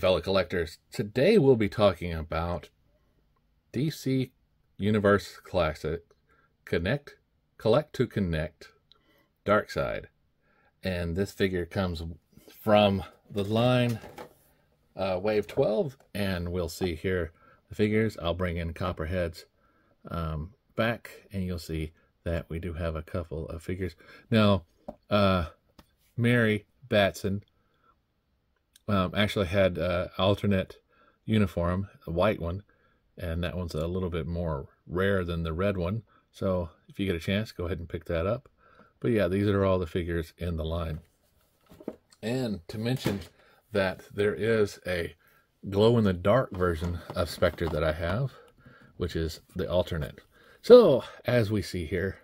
fellow collectors. Today we'll be talking about DC Universe Classic Collect to Connect Darkseid. And this figure comes from the line Wave 12, and we'll see here the figures. I'll bring in Copperhead's back, and you'll see that we do have a couple of figures. Now, Mary Batson actually had alternate uniform, a white one, and that one's a little bit more rare than the red one. So if you get a chance, go ahead and pick that up. But yeah, these are all the figures in the line. And to mention that there is a glow-in-the-dark version of Spectre that I have, which is the alternate. So as we see here,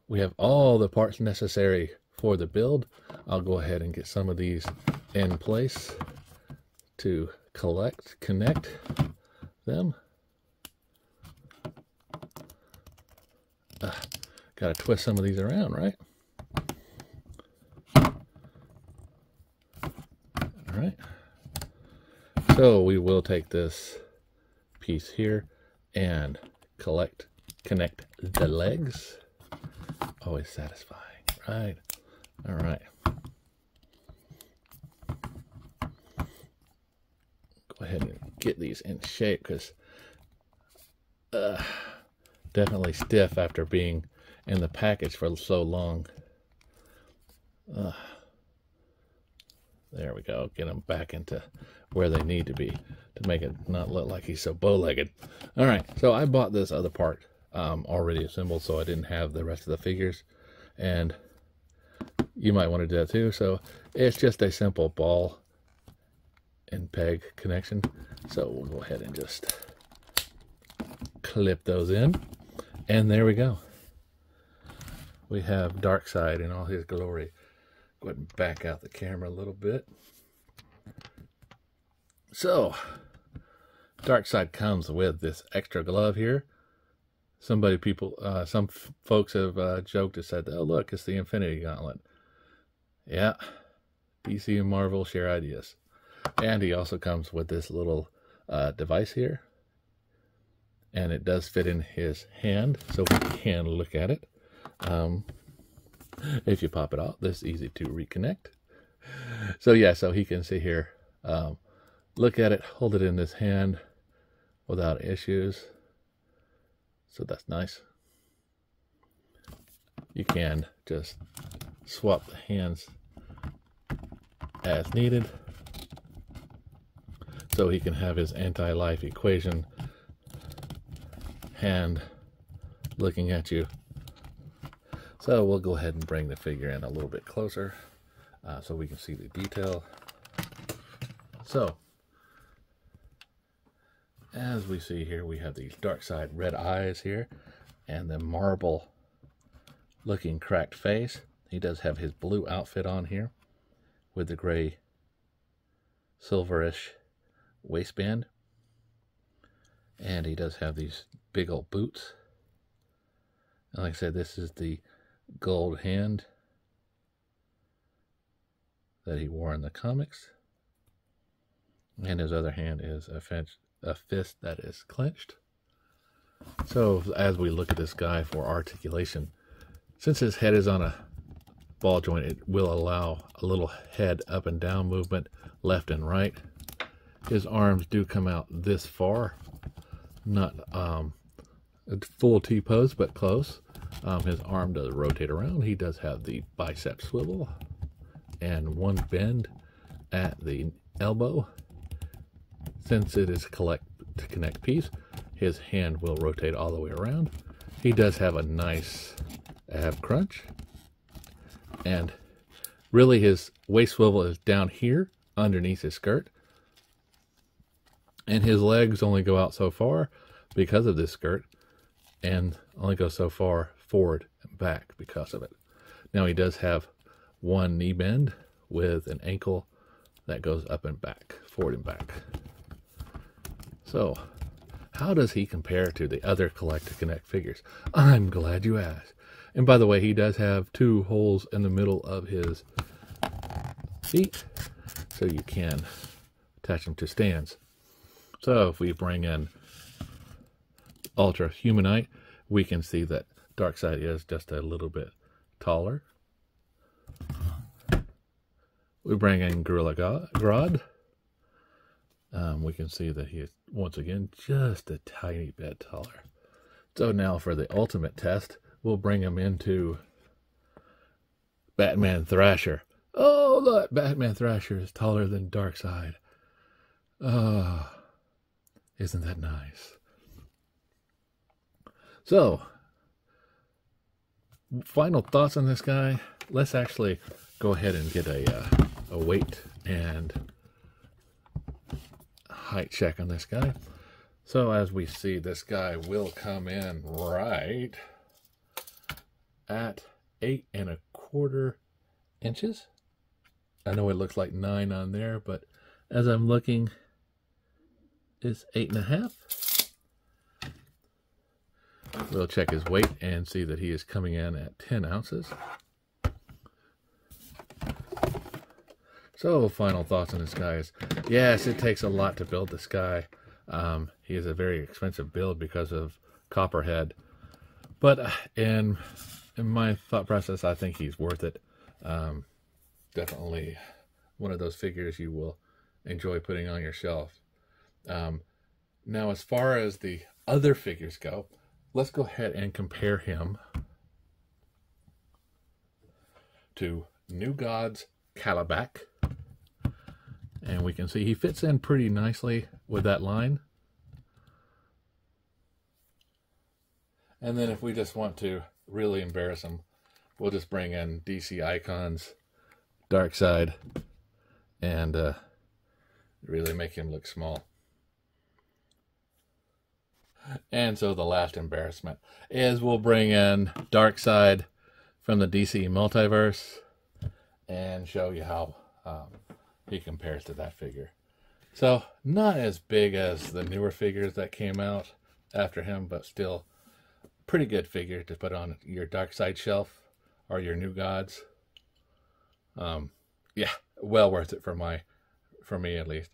we have all the parts necessary for the build. I'll go ahead and get some of these in place to connect them. Got to twist some of these around, right? All right. So we will take this piece here and connect the legs. Always satisfying, right? All right. Go ahead and get these in shape, because definitely stiff after being in the package for so long. There we go. Get them back into where they need to be to make it not look like he's so bow-legged. All right, so I bought this other part already assembled, so I didn't have the rest of the figures, and you might want to do that too. So it's just a simple ball and peg connection. So we'll go ahead and just clip those in, and there we go. We have Darkseid in all his glory. Go ahead and back out the camera a little bit. So Darkseid comes with this extra glove here. Some folks have joked and said, "Oh, look, it's the Infinity Gauntlet." Yeah, DC and Marvel share ideas. And he also comes with this little device here, and it does fit in his hand, so we can look at it. If you pop it off, this is easy to reconnect. So yeah, so he can sit here, look at it, hold it in his hand without issues. So that's nice. You can just swap the hands as needed, so he can have his anti-life equation hand looking at you. So we'll go ahead and bring the figure in a little bit closer so we can see the detail. So as we see here, we have these Darkseid red eyes here and the marble looking cracked face. He does have his blue outfit on here with the gray silverish waistband, and he does have these big old boots. And like I said, this is the gold hand that he wore in the comics, and his other hand is a fist that is clenched. So as we look at this guy for articulation, since his head is on a ball joint, it will allow a little head up and down movement, left and right. His arms do come out this far, not a full T-pose, but close. His arm does rotate around. He does have the bicep swivel and one bend at the elbow. Since it is a connect piece, his hand will rotate all the way around. He does have a nice ab crunch, and really his waist swivel is down here underneath his skirt, and his legs only go out so far because of this skirt, and only go so far forward and back because of it. Now he does have one knee bend with an ankle that goes up and back, forward and back. So how does he compare to the other Collect to Connect figures? I'm glad you asked. And by the way, he does have 2 holes in the middle of his feet, so you can attach them to stands. So if we bring in Ultra Humanite, we can see that Darkseid is just a little bit taller. We bring in Gorilla Grodd. We can see that he is, once again, just a tiny bit taller. So now for the ultimate test, we'll bring him into Batman Thrasher. Oh, look, Batman Thrasher is taller than Darkseid. Oh, isn't that nice? So, final thoughts on this guy. Let's actually go ahead and get a weight and height check on this guy. So as we see, this guy will come in right at 8¼ inches. I know it looks like 9 on there, but as I'm looking, it's 8½. We'll check his weight and see that he is coming in at 10 ounces. So, final thoughts on this guy is, yes, it takes a lot to build this guy. He is a very expensive build because of Copperhead. But in my thought process, I think he's worth it. Definitely one of those figures you will enjoy putting on your shelf. Now, as far as the other figures go, let's go ahead and compare him to New Gods Calabac. And we can see he fits in pretty nicely with that line. And then if we just want to really embarrass him, we'll just bring in DC Icons, Darkseid, and really make him look small. And so the last embarrassment is we'll bring in Darkseid from the DC Multiverse and show you how he compares to that figure. So not as big as the newer figures that came out after him, but still pretty good figure to put on your Darkseid shelf or your New Gods. Yeah, well worth it for me at least.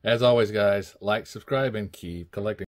As always, guys, like, subscribe, and keep collecting.